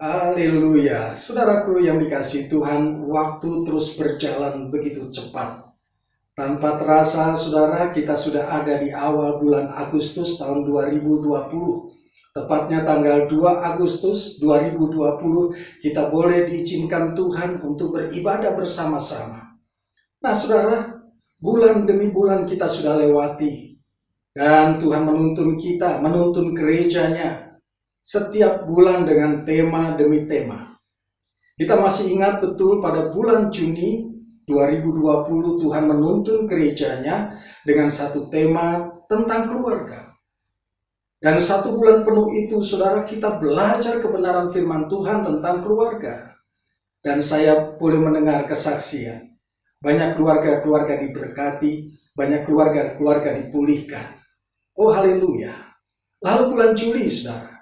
Haleluya, saudaraku yang dikasihi Tuhan, waktu terus berjalan begitu cepat. Tanpa terasa, saudara, kita sudah ada di awal bulan Agustus tahun 2020. Tepatnya tanggal 2 Agustus 2020, kita boleh diizinkan Tuhan untuk beribadah bersama-sama. Nah, saudara, bulan demi bulan kita sudah lewati. Dan Tuhan menuntun kita, menuntun gerejanya, setiap bulan dengan tema demi tema. Kita masih ingat betul pada bulan Juni 2020 Tuhan menuntun gerejanya dengan satu tema tentang keluarga. Dan 1 bulan penuh itu saudara kita belajar kebenaran firman Tuhan tentang keluarga. Dan saya boleh mendengar kesaksian. Banyak keluarga-keluarga diberkati, banyak keluarga-keluarga dipulihkan. Oh haleluya. Lalu bulan Juli saudara,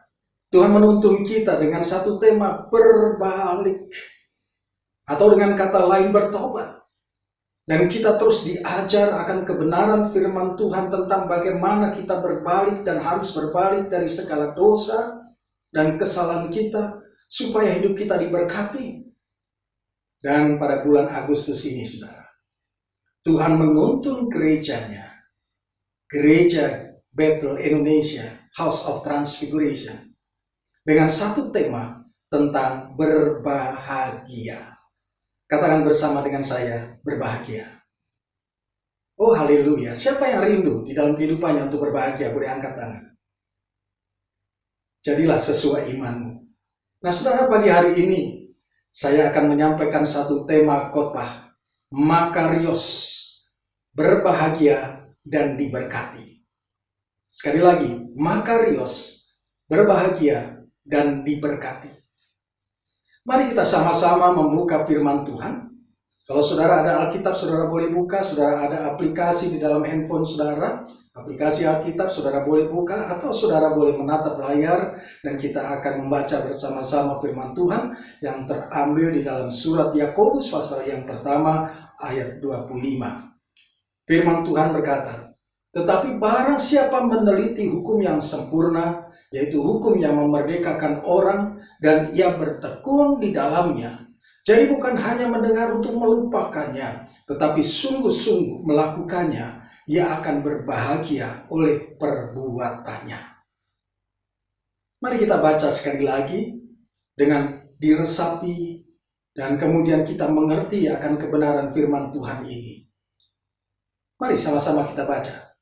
Tuhan menuntun kita dengan satu tema berbalik. Atau dengan kata lain bertobat. Dan kita terus diajar akan kebenaran firman Tuhan tentang bagaimana kita berbalik dan harus berbalik dari segala dosa dan kesalahan kita supaya hidup kita diberkati. Dan pada bulan Agustus ini saudara, Tuhan menuntun gerejanya, Gereja Bethel Indonesia, House of Transfiguration, dengan satu tema tentang berbahagia. Katakan bersama dengan saya, berbahagia. Oh haleluya, siapa yang rindu di dalam kehidupannya untuk berbahagia? Boleh angkat tangan. Jadilah sesuai imanmu. Nah saudara, pagi hari ini saya akan menyampaikan satu tema khotbah, Makarios, berbahagia dan diberkati. Sekali lagi, Makarios, berbahagia dan diberkati. Mari kita sama-sama membuka firman Tuhan. Kalau saudara ada Alkitab, saudara boleh buka. Saudara ada aplikasi di dalam handphone saudara, aplikasi Alkitab, saudara boleh buka. Atau saudara boleh menatap layar dan kita akan membaca bersama-sama firman Tuhan yang terambil di dalam surat Yakobus pasal yang pertama ayat 25. Firman Tuhan berkata, tetapi barang siapa meneliti hukum yang sempurna, yaitu hukum yang memerdekakan orang, dan ia bertekun di dalamnya. Jadi bukan hanya mendengar untuk melupakannya, tetapi sungguh-sungguh melakukannya, ia akan berbahagia oleh perbuatannya. Mari kita baca sekali lagi dengan diresapi dan kemudian kita mengerti akan kebenaran firman Tuhan ini. Mari sama-sama kita baca.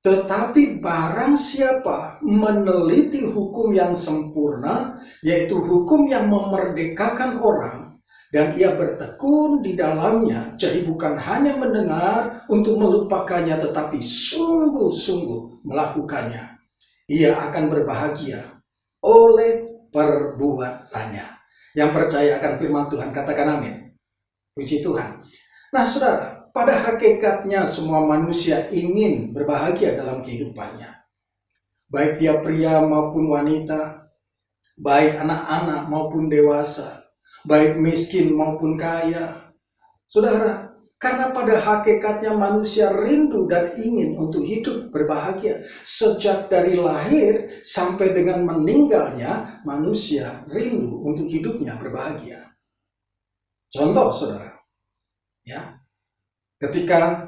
Tetapi barang siapa meneliti hukum yang sempurna, yaitu hukum yang memerdekakan orang, dan ia bertekun di dalamnya, jadi bukan hanya mendengar untuk melupakannya, tetapi sungguh-sungguh melakukannya, ia akan berbahagia oleh perbuatannya. Yang percaya akan firman Tuhan, katakan amin. Puji Tuhan. Nah saudara, pada hakikatnya semua manusia ingin berbahagia dalam kehidupannya. Baik dia pria maupun wanita, baik anak-anak maupun dewasa, baik miskin maupun kaya. Saudara, karena pada hakikatnya manusia rindu dan ingin untuk hidup berbahagia. Sejak dari lahir sampai dengan meninggalnya, manusia rindu untuk hidupnya berbahagia. Contoh saudara, ya. Ketika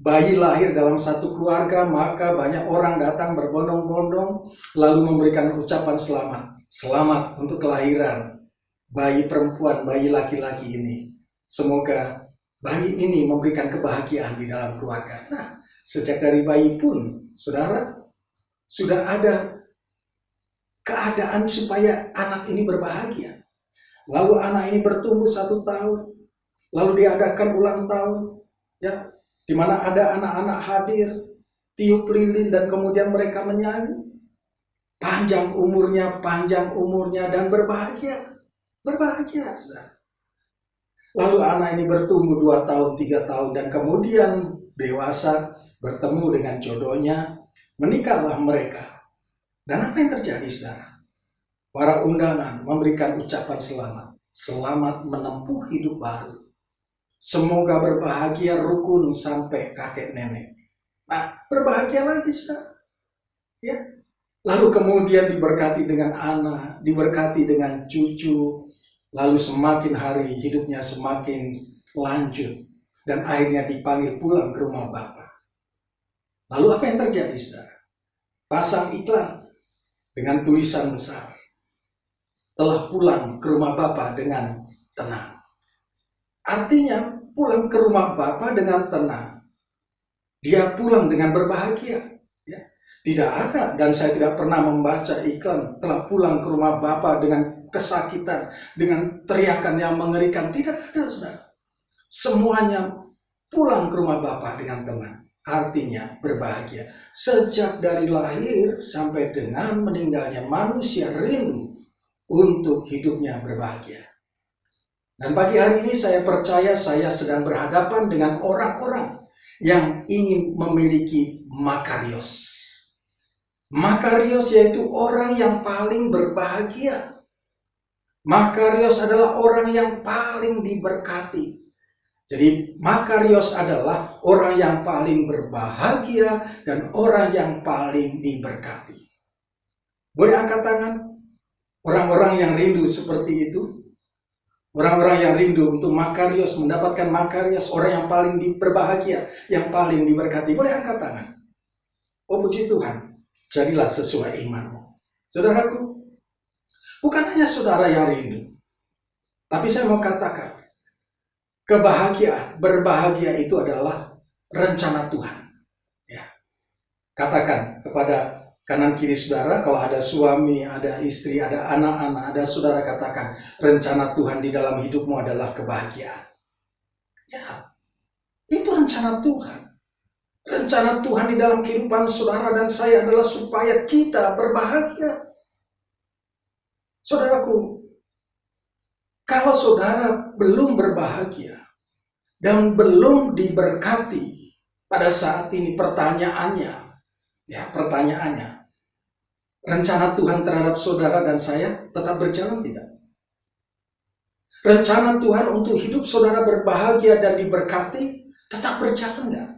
bayi lahir dalam satu keluarga, maka banyak orang datang berbondong-bondong lalu memberikan ucapan selamat. Selamat untuk kelahiran bayi perempuan, bayi laki-laki ini. Semoga bayi ini memberikan kebahagiaan di dalam keluarga. Nah, sejak dari bayi pun, saudara, sudah ada keadaan supaya anak ini berbahagia. Lalu anak ini bertumbuh 1 tahun. Lalu diadakan ulang tahun, ya, di mana ada anak-anak hadir, tiup lilin dan kemudian mereka menyanyi. Panjang umurnya dan berbahagia, saudara. Lalu anak ini bertumbuh 2 tahun, 3 tahun dan kemudian dewasa, bertemu dengan jodohnya, menikahlah mereka. Dan apa yang terjadi, saudara? Para undangan memberikan ucapan selamat, selamat menempuh hidup baru. Semoga berbahagia rukun sampai kakek nenek. Nah, berbahagia lagi saudara. Ya. lalu kemudian diberkati dengan anak, diberkati dengan cucu, lalu semakin hari hidupnya semakin lanjut, dan akhirnya dipanggil pulang ke rumah Bapa. Lalu apa yang terjadi, saudara? Pasang iklan dengan tulisan besar, telah pulang ke rumah Bapa dengan tenang. Artinya pulang ke rumah Bapa dengan tenang. Dia pulang dengan berbahagia. Ya. Tidak ada, dan saya tidak pernah membaca iklan telah pulang ke rumah Bapa dengan kesakitan, dengan teriakan yang mengerikan. Tidak ada, saudara. Semuanya pulang ke rumah Bapa dengan tenang. Artinya berbahagia. Sejak dari lahir sampai dengan meninggalnya, manusia rindu untuk hidupnya berbahagia. Dan pagi hari ini saya percaya saya sedang berhadapan dengan orang-orang yang ingin memiliki makarios. Makarios yaitu orang yang paling berbahagia. Makarios adalah orang yang paling diberkati. Jadi makarios adalah orang yang paling berbahagia dan orang yang paling diberkati. Boleh angkat tangan? Orang-orang yang rindu seperti itu. Orang-orang yang rindu untuk makarios, mendapatkan makarios, orang yang paling berbahagia, yang paling diberkati. Boleh angkat tangan? Oh puji Tuhan, jadilah sesuai imanmu. Saudaraku, bukan hanya saudara yang rindu, tapi saya mau katakan, kebahagiaan, berbahagia itu adalah rencana Tuhan. Ya. Katakan kepada kanan kiri saudara, kalau ada suami, ada istri, ada anak-anak, ada saudara, katakan, rencana Tuhan di dalam hidupmu adalah kebahagiaan. Ya, itu rencana Tuhan. Rencana Tuhan di dalam kehidupan saudara dan saya adalah supaya kita berbahagia. Saudaraku, kalau saudara belum berbahagia dan belum diberkati pada saat ini, pertanyaannya, rencana Tuhan terhadap saudara dan saya tetap berjalan tidak? Rencana Tuhan untuk hidup saudara berbahagia dan diberkati tetap berjalan nggak?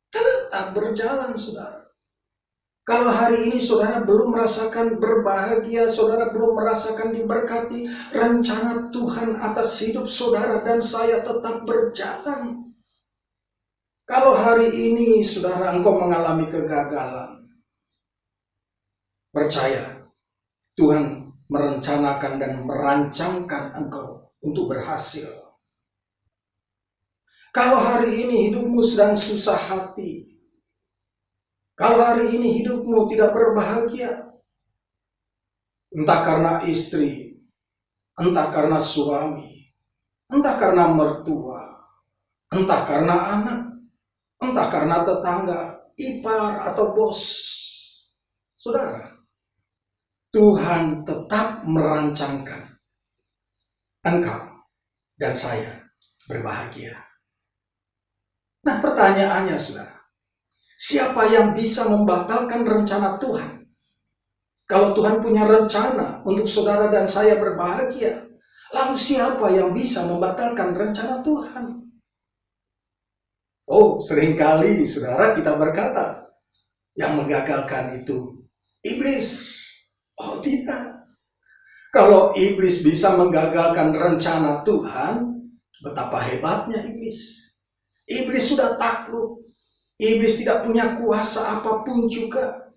Tetap berjalan, saudara. Kalau hari ini saudara belum merasakan berbahagia, saudara belum merasakan diberkati, rencana Tuhan atas hidup saudara dan saya tetap berjalan. Kalau hari ini saudara engkau mengalami kegagalan, percaya, Tuhan merencanakan dan merancangkan engkau untuk berhasil. Kalau hari ini hidupmu sedang susah hati, kalau hari ini hidupmu tidak berbahagia, entah karena istri, entah karena suami, entah karena mertua, entah karena anak, entah karena tetangga, ipar atau bos, saudara, Tuhan tetap merancangkan engkau dan saya berbahagia. Nah, pertanyaannya, saudara, siapa yang bisa membatalkan rencana Tuhan? Kalau Tuhan punya rencana untuk saudara dan saya berbahagia, lalu siapa yang bisa membatalkan rencana Tuhan? Oh, seringkali saudara kita berkata, yang menggagalkan itu iblis. Oh tidak. Kalau iblis bisa menggagalkan rencana Tuhan, betapa hebatnya iblis. Iblis sudah takluk. Iblis tidak punya kuasa apapun juga.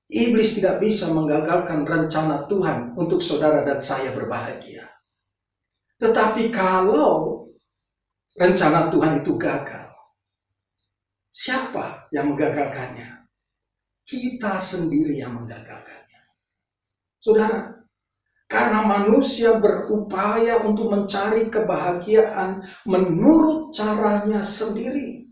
Iblis tidak bisa menggagalkan rencana Tuhan untuk saudara dan saya berbahagia. Tetapi kalau rencana Tuhan itu gagal, siapa yang menggagalkannya? Kita sendiri yang menggagalkannya. Saudara, karena manusia berupaya untuk mencari kebahagiaan menurut caranya sendiri.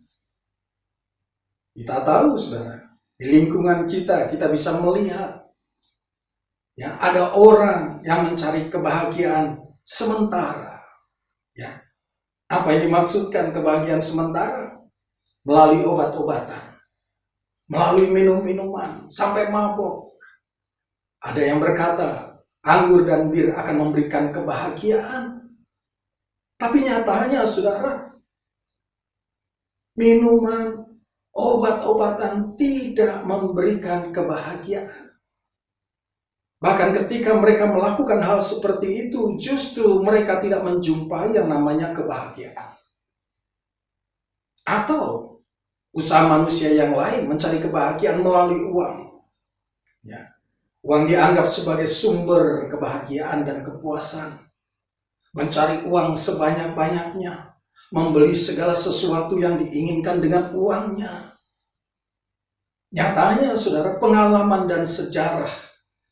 Kita tahu, saudara, di lingkungan kita bisa melihat, ya, ada orang yang mencari kebahagiaan sementara. Ya, apa yang dimaksudkan kebahagiaan sementara? Melalui obat-obatan, melalui minum-minuman, sampai mabok. Ada yang berkata, anggur dan bir akan memberikan kebahagiaan. Tapi nyatanya, saudara, minuman, Obat-obatan tidak memberikan kebahagiaan. Bahkan ketika mereka melakukan hal seperti itu, justru mereka tidak menjumpai yang namanya kebahagiaan. Atau usaha manusia yang lain mencari kebahagiaan melalui uang. Ya. Uang dianggap sebagai sumber kebahagiaan dan kepuasan. Mencari uang sebanyak-banyaknya, membeli segala sesuatu yang diinginkan dengan uangnya. Nyatanya, saudara, pengalaman dan sejarah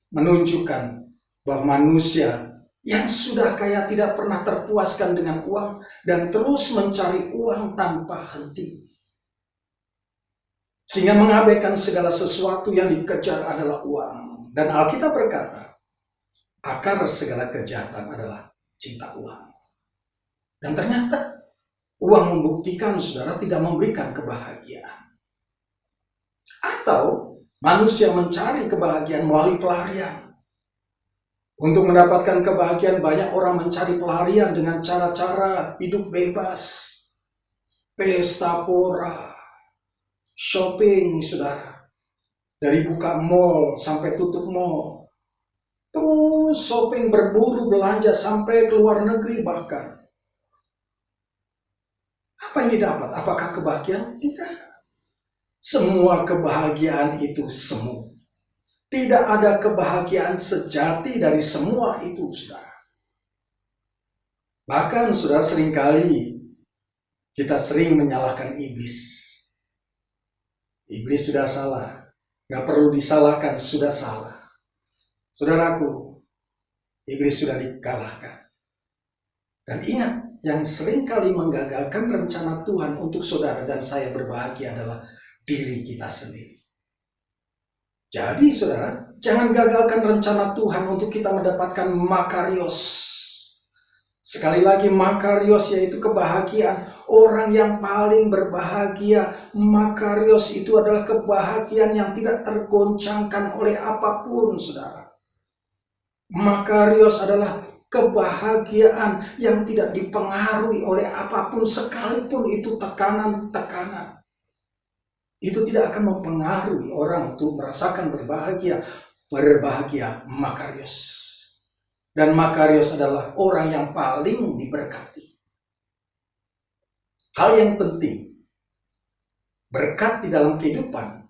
menunjukkan bahwa manusia yang sudah kaya tidak pernah terpuaskan dengan uang dan terus mencari uang tanpa henti. Sehingga mengabaikan segala sesuatu yang dikejar adalah uang. Dan Alkitab berkata, akar segala kejahatan adalah cinta uang. Dan ternyata uang membuktikan saudara tidak memberikan kebahagiaan. Atau manusia mencari kebahagiaan melalui pelarian. Untuk mendapatkan kebahagiaan banyak orang mencari pelarian dengan cara-cara hidup bebas. Pesta pora, shopping saudara. Dari buka mall sampai tutup mall. Terus shopping, berburu, belanja sampai ke luar negeri bahkan. Apa yang didapat? Apakah kebahagiaan? Tidak. Semua kebahagiaan itu semu. Tidak ada kebahagiaan sejati dari semua itu, saudara. Bahkan, saudara, seringkali kita sering menyalahkan iblis. Iblis sudah salah. Gak perlu disalahkan, sudah salah. Saudaraku, iblis sudah dikalahkan. Dan ingat, yang seringkali menggagalkan rencana Tuhan untuk saudara dan saya berbahagia adalah diri kita sendiri. Jadi saudara, jangan gagalkan rencana Tuhan untuk kita mendapatkan makarios. Sekali lagi, makarios yaitu kebahagiaan. Orang yang paling berbahagia, makarios itu adalah kebahagiaan yang tidak tergoncangkan oleh apapun, saudara. Makarios adalah kebahagiaan yang tidak dipengaruhi oleh apapun, sekalipun itu tekanan-tekanan. Itu tidak akan mempengaruhi orang untuk merasakan berbahagia makarios. Dan makarios adalah orang yang paling diberkati. Hal yang penting, berkat di dalam kehidupan,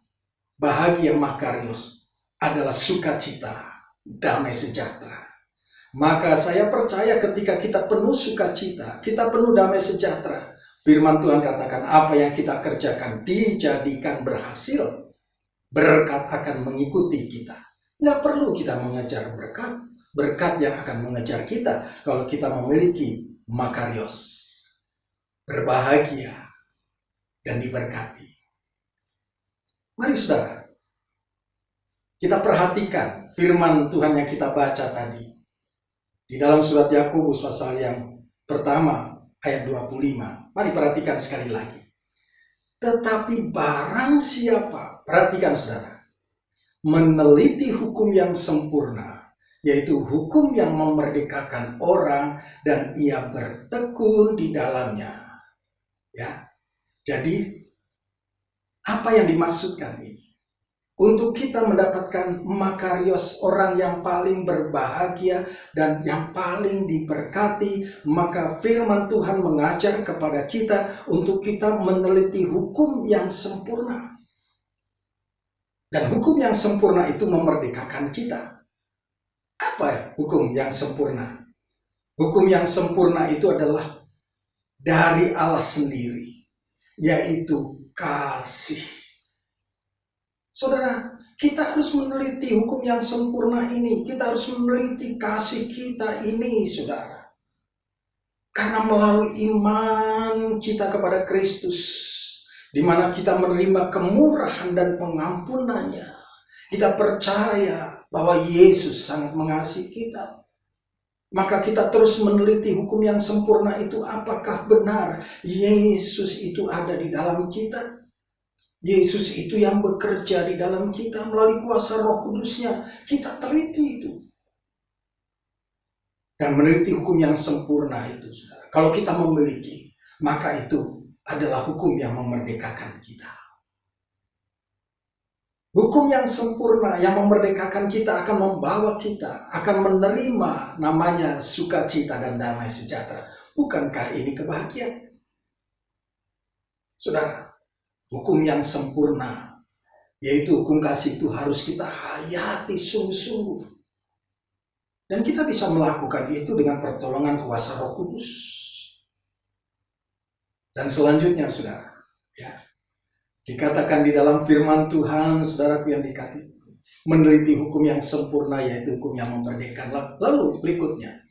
bahagia makarios adalah sukacita, damai sejahtera. Maka saya percaya ketika kita penuh sukacita, kita penuh damai sejahtera, firman Tuhan katakan apa yang kita kerjakan dijadikan berhasil, berkat akan mengikuti kita. Nggak perlu kita mengejar berkat, berkat yang akan mengejar kita kalau kita memiliki makarios, berbahagia dan diberkati. Mari saudara, kita perhatikan firman Tuhan yang kita baca tadi. Di dalam surat Yakobus pasal yang pertama ayat 25. Mari perhatikan sekali lagi. Tetapi barang siapa, perhatikan saudara, meneliti hukum yang sempurna, yaitu hukum yang memerdekakan orang dan ia bertekun di dalamnya. Ya. Jadi apa yang dimaksudkan ini? Untuk kita mendapatkan makarios, orang yang paling berbahagia dan yang paling diberkati, maka firman Tuhan mengajar kepada kita untuk kita meneliti hukum yang sempurna. Dan hukum yang sempurna itu memerdekakan kita. Apa hukum yang sempurna? Hukum yang sempurna itu adalah dari Allah sendiri, yaitu kasih. Saudara, kita harus meneliti hukum yang sempurna ini. Kita harus meneliti kasih kita ini, saudara. Karena melalui iman kita kepada Kristus, di mana kita menerima kemurahan dan pengampunannya, kita percaya bahwa Yesus sangat mengasihi kita. Maka kita terus meneliti hukum yang sempurna itu, apakah benar Yesus itu ada di dalam kita. Yesus itu yang bekerja di dalam kita melalui kuasa Roh Kudusnya. Kita teliti itu. Dan meneliti hukum yang sempurna itu, saudara. Kalau kita memiliki, maka itu adalah hukum yang memerdekakan kita. Hukum yang sempurna yang memerdekakan kita akan membawa kita, akan menerima namanya sukacita dan damai sejahtera. Bukankah ini kebahagiaan? Saudara, hukum yang sempurna, yaitu hukum kasih itu harus kita hayati sungguh-sungguh. Dan kita bisa melakukan itu dengan pertolongan kuasa Roh Kudus. Dan selanjutnya, saudara, ya, dikatakan di dalam firman Tuhan, saudaraku yang dikasihi, meneliti hukum yang sempurna, yaitu hukum yang memerdekakan. Lalu berikutnya,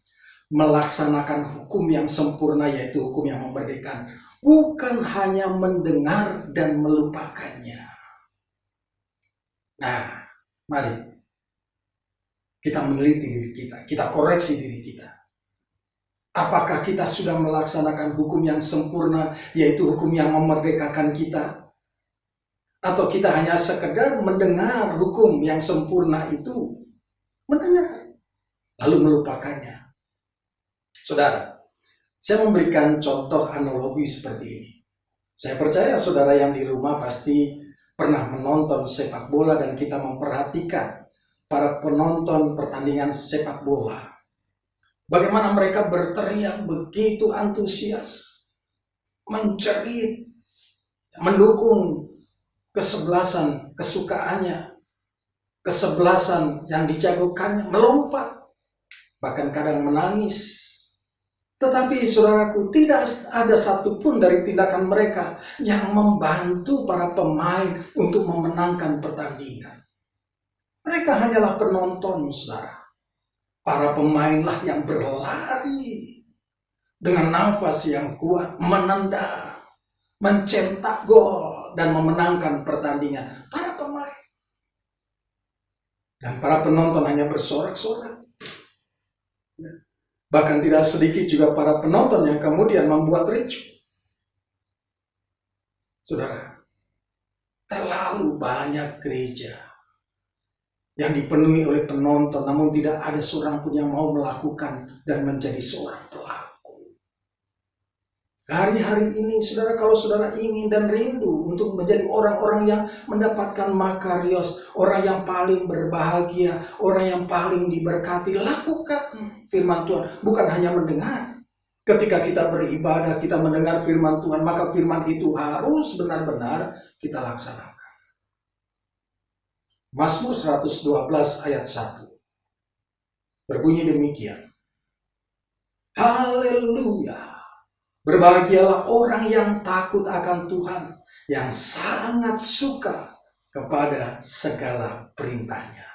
melaksanakan hukum yang sempurna, yaitu hukum yang memerdekakan. Bukan hanya mendengar dan melupakannya. Nah, mari kita meneliti diri kita koreksi diri kita. Apakah kita sudah melaksanakan hukum yang sempurna, yaitu hukum yang memerdekakan kita? Atau kita hanya sekedar mendengar hukum yang sempurna itu, mendengar, lalu melupakannya. Saudara, saya memberikan contoh analogi seperti ini. Saya percaya saudara yang di rumah pasti pernah menonton sepak bola dan kita memperhatikan para penonton pertandingan sepak bola. Bagaimana mereka berteriak begitu antusias, mencerit, mendukung kesebelasan kesukaannya, kesebelasan yang dijagokannya, melompat, bahkan kadang menangis. Tetapi saudaraku, tidak ada satupun dari tindakan mereka yang membantu para pemain untuk memenangkan pertandingan. Mereka hanyalah penonton, saudara. Para pemainlah yang berlari dengan nafas yang kuat, menendang, mencetak gol, dan memenangkan pertandingan. Para pemain. Dan para penonton hanya bersorak-sorak. Bahkan tidak sedikit juga para penonton yang kemudian membuat ricuh. Saudara, terlalu banyak gereja yang dipenuhi oleh penonton, namun tidak ada seorang pun yang mau melakukan dan menjadi seorang pelaku. Hari-hari ini, saudara, kalau saudara ingin dan rindu untuk menjadi orang-orang yang mendapatkan makarios, orang yang paling berbahagia, orang yang paling diberkati, lakukan firman Tuhan. Bukan hanya mendengar. Ketika kita beribadah, kita mendengar firman Tuhan, maka firman itu harus benar-benar kita laksanakan. Mazmur 112 ayat 1 berbunyi demikian. Haleluya. Berbahagialah orang yang takut akan Tuhan, yang sangat suka kepada segala perintahnya.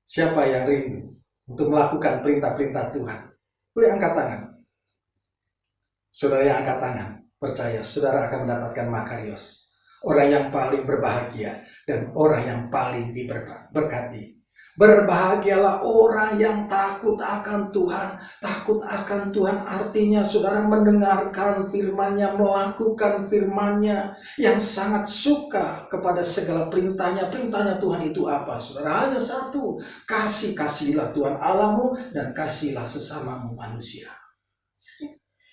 Siapa yang rindu untuk melakukan perintah-perintah Tuhan? Boleh angkat tangan. Saudara yang angkat tangan, percaya saudara akan mendapatkan makarios. Orang yang paling berbahagia dan orang yang paling diberkati. Berbahagialah orang yang takut akan Tuhan. Takut akan Tuhan artinya saudara mendengarkan firman-Nya, melakukan firman-Nya, yang sangat suka kepada segala perintahnya. Perintahnya Tuhan itu apa, saudara? Hanya satu. Kasihilah Tuhan Allahmu dan kasihilah sesamamu manusia.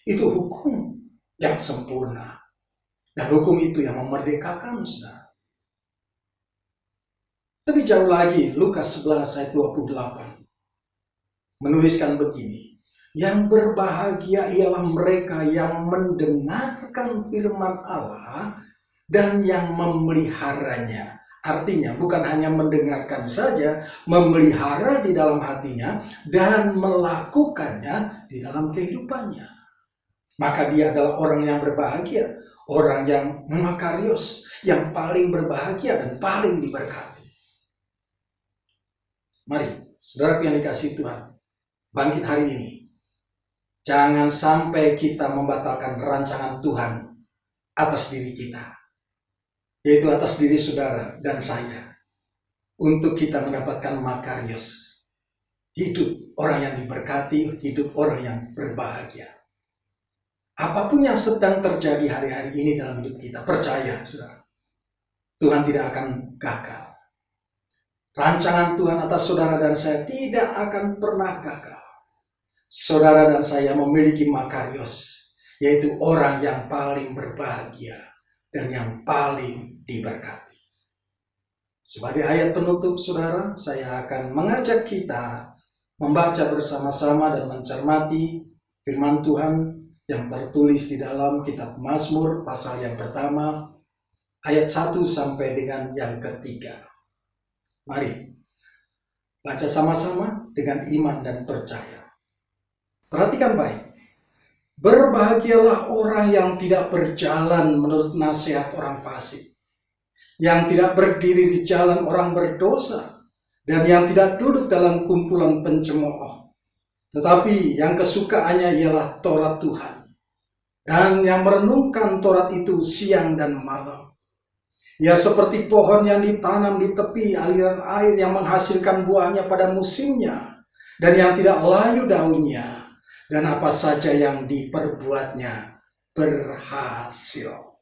Itu hukum yang sempurna. Dan hukum itu yang memerdekakan, saudara. Lebih jauh lagi, Lukas 11 ayat 28 menuliskan begini. Yang berbahagia ialah mereka yang mendengarkan firman Allah dan yang memeliharanya. Artinya bukan hanya mendengarkan saja, memelihara di dalam hatinya dan melakukannya di dalam kehidupannya. Maka dia adalah orang yang berbahagia. Orang yang makarios, yang paling berbahagia dan paling diberkati. Mari, saudara yang dikasihi Tuhan, bangkit hari ini. Jangan sampai kita membatalkan rancangan Tuhan atas diri kita. Yaitu atas diri saudara dan saya. Untuk kita mendapatkan makarios. Hidup orang yang diberkati, hidup orang yang berbahagia. Apapun yang sedang terjadi hari-hari ini dalam hidup kita, percaya, saudara, Tuhan tidak akan gagal. Rancangan Tuhan atas saudara dan saya tidak akan pernah gagal. Saudara dan saya memiliki makarios, yaitu orang yang paling berbahagia dan yang paling diberkati. Sebagai ayat penutup, saudara, saya akan mengajak kita membaca bersama-sama dan mencermati firman Tuhan yang tertulis di dalam kitab Mazmur pasal yang pertama, ayat 1 sampai dengan yang ketiga. Mari baca sama-sama dengan iman dan percaya. Perhatikan baik. Berbahagialah orang yang tidak berjalan menurut nasihat orang fasik, yang tidak berdiri di jalan orang berdosa, dan yang tidak duduk dalam kumpulan pencemooh. Tetapi yang kesukaannya ialah Taurat Tuhan, dan yang merenungkan Taurat itu siang dan malam. Ia seperti pohon yang ditanam di tepi aliran air yang menghasilkan buahnya pada musimnya, dan yang tidak layu daunnya, dan apa saja yang diperbuatnya berhasil.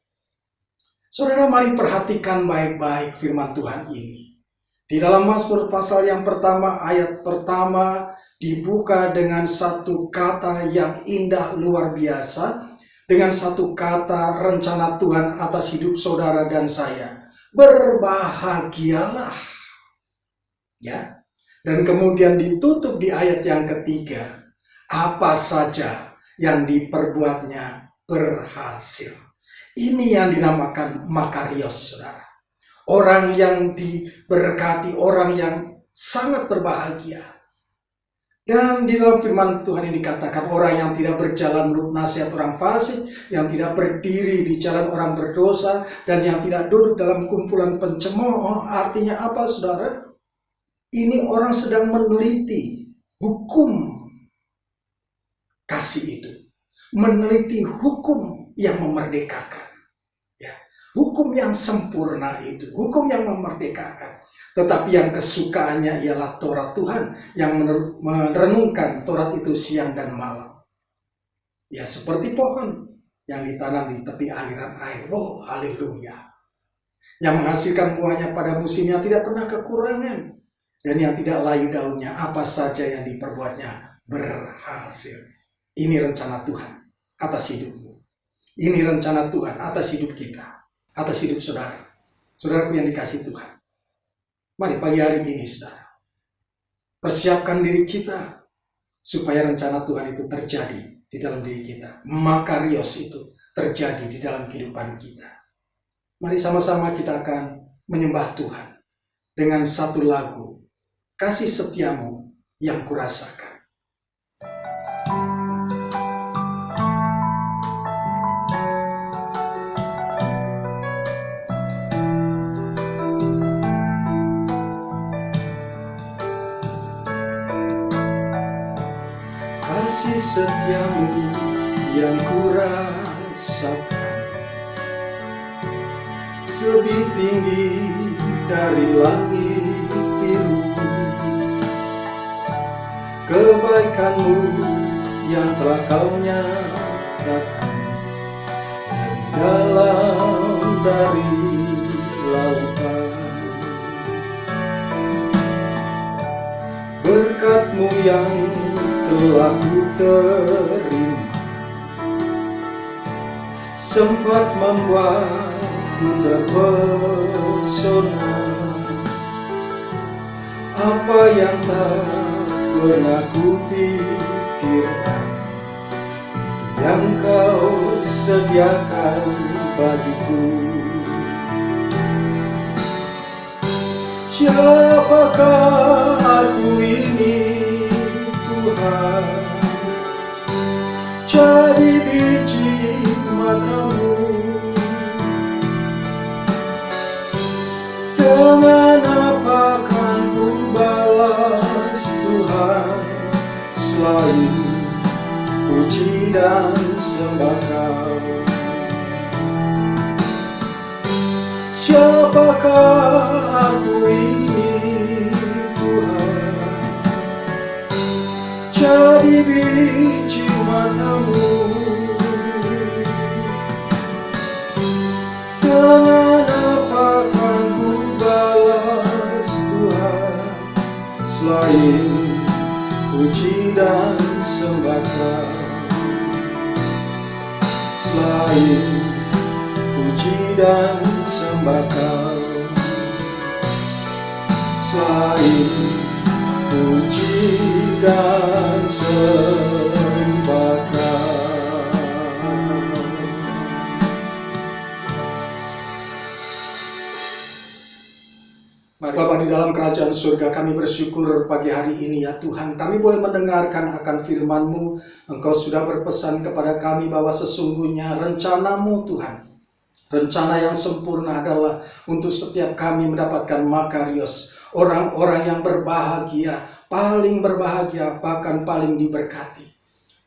Saudara, mari perhatikan baik-baik firman Tuhan ini. Di dalam Mazmur pasal yang pertama, ayat pertama dibuka dengan satu kata yang indah luar biasa, dengan satu kata rencana Tuhan atas hidup saudara dan saya. Berbahagialah. Ya. Dan kemudian ditutup di ayat yang ketiga. Apa saja yang diperbuatnya berhasil. Ini yang dinamakan makarios, saudara. Orang yang diberkati, orang yang sangat berbahagia. Dan di dalam firman Tuhan ini dikatakan orang yang tidak berjalan menurut nasihat orang fasik, yang tidak berdiri di jalan orang berdosa, dan yang tidak duduk dalam kumpulan pencemooh. Artinya apa, saudara? Ini orang sedang meneliti hukum kasih itu. Meneliti hukum yang memerdekakan. Ya, hukum yang sempurna itu, hukum yang memerdekakan. Tetapi yang kesukaannya ialah Taurat Tuhan, yang merenungkan Taurat itu siang dan malam. Ya, seperti pohon yang ditanam di tepi aliran air. Oh, haleluya. Yang menghasilkan buahnya pada musimnya, tidak pernah kekurangan. Dan yang tidak layu daunnya, apa saja yang diperbuatnya berhasil. Ini rencana Tuhan atas hidupmu. Ini rencana Tuhan atas hidup kita, atas hidup saudara. Saudaraku yang dikasihi Tuhan. Mari pagi hari ini, saudara, persiapkan diri kita supaya rencana Tuhan itu terjadi di dalam diri kita. Makarios itu terjadi di dalam kehidupan kita. Mari sama-sama kita akan menyembah Tuhan dengan satu lagu, Kasih Setiamu Yang Kurasakan. Kasih setiamu yang kurasakan, lebih tinggi dari langit biru. Kebaikanmu yang telah kau nyatakan lebih dalam dari lautan. Berkat-Mu yang telah ku terima sempat membuatku terpesona. Apa yang tak pernah ku pikirkan, itu yang kau sediakan bagiku. Siapakah aku ini, Tuhan, jadi biji mata-Mu. Dengan apa kan ku balas, Tuhan, selain puji dan sembah Kau. Siapakah aku ini, Tuhan, jadi biji mata-Mu. Dengan apa kan ku balas, Tuhan, selain puji dan sembah Kau. Selain puji dan sembah Kau. Selain puji dan sembah Kau. Mari Bapa di dalam kerajaan surga, kami bersyukur pagi hari ini ya Tuhan, kami boleh mendengarkan akan firman-Mu. Engkau sudah berpesan kepada kami bahwa sesungguhnya rencana-Mu Tuhan, rencana yang sempurna adalah untuk setiap kami mendapatkan makarios, orang-orang yang berbahagia, paling berbahagia, bahkan paling diberkati.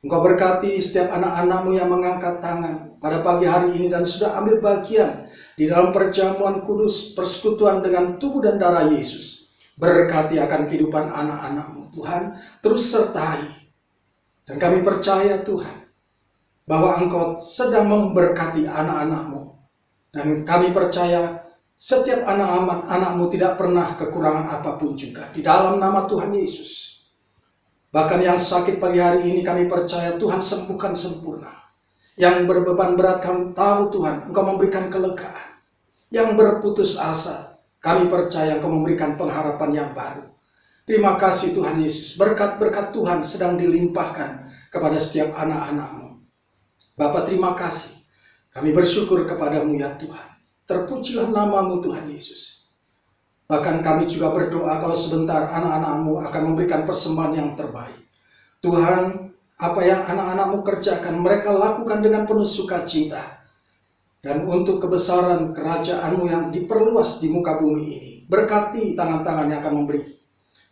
Engkau berkati setiap anak-anak-Mu yang mengangkat tangan pada pagi hari ini dan sudah ambil bagian di dalam perjamuan kudus persekutuan dengan tubuh dan darah Yesus. Berkati akan kehidupan anak-anak-Mu Tuhan, terus sertai. Dan kami percaya Tuhan, bahwa Engkau sedang memberkati anak-anak-Mu. Dan kami percaya setiap anak-anak-Mu tidak pernah kekurangan apapun juga. Di dalam nama Tuhan Yesus. Bahkan yang sakit pagi hari ini kami percaya Tuhan sembuhkan sempurna. Yang berbeban berat kami tahu Tuhan Engkau memberikan kelegaan. Yang berputus asa kami percaya Engkau memberikan pengharapan yang baru. Terima kasih Tuhan Yesus. Berkat-berkat Tuhan sedang dilimpahkan kepada setiap anak-anak-Mu. Bapa terima kasih. Kami bersyukur kepada-Mu ya Tuhan. Terpujilah nama-Mu Tuhan Yesus. Bahkan kami juga berdoa kalau sebentar anak-anak-Mu akan memberikan persembahan yang terbaik. Tuhan, apa yang anak-anak-Mu kerjakan, mereka lakukan dengan penuh sukacita. Dan untuk kebesaran kerajaan-Mu yang diperluas di muka bumi ini. Berkati tangan-tangan yang akan memberi.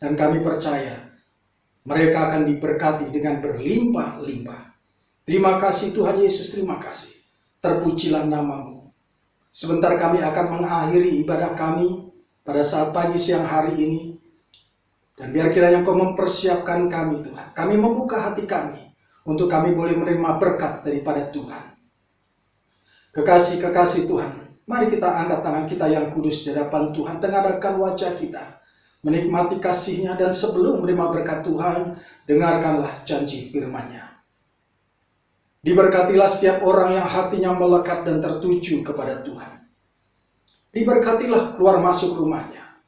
Dan kami percaya mereka akan diberkati dengan berlimpah-limpah. Terima kasih Tuhan Yesus, terima kasih. Terpujilah nama-Mu. Sebentar kami akan mengakhiri ibadah kami pada saat pagi siang hari ini. Dan biar kiranya Engkau mempersiapkan kami Tuhan. Kami membuka hati kami untuk kami boleh menerima berkat daripada Tuhan. Kekasih-kekasih Tuhan, mari kita angkat tangan kita yang kudus di hadapan Tuhan, tengadahkan wajah kita, menikmati kasih-Nya, dan sebelum menerima berkat Tuhan, dengarkanlah janji firman-Nya. Diberkatilah setiap orang yang hatinya melekat dan tertuju kepada Tuhan. Diberkatilah keluar masuk rumahnya.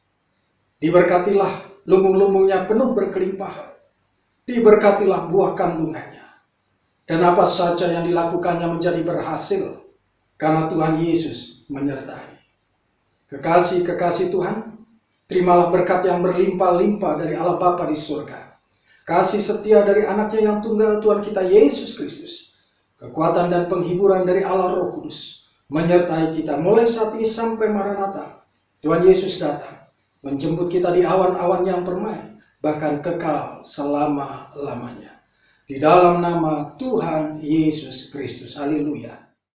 Diberkatilah lumbung-lumbungnya penuh berkelimpahan. Diberkatilah buah kandungannya. Dan apa saja yang dilakukannya menjadi berhasil. Karena Tuhan Yesus menyertai. Kekasih-kekasih Tuhan, terimalah berkat yang berlimpah-limpah dari Allah Bapa di surga. Kasih setia dari anaknya yang tunggal Tuhan kita Yesus Kristus. Kekuatan dan penghiburan dari Allah Roh Kudus. Menyertai kita mulai saat ini sampai Maranatha. Tuhan Yesus datang. Menjemput kita di awan-awan yang permai. Bahkan kekal selama-lamanya. Di dalam nama Tuhan Yesus Kristus. Haleluya.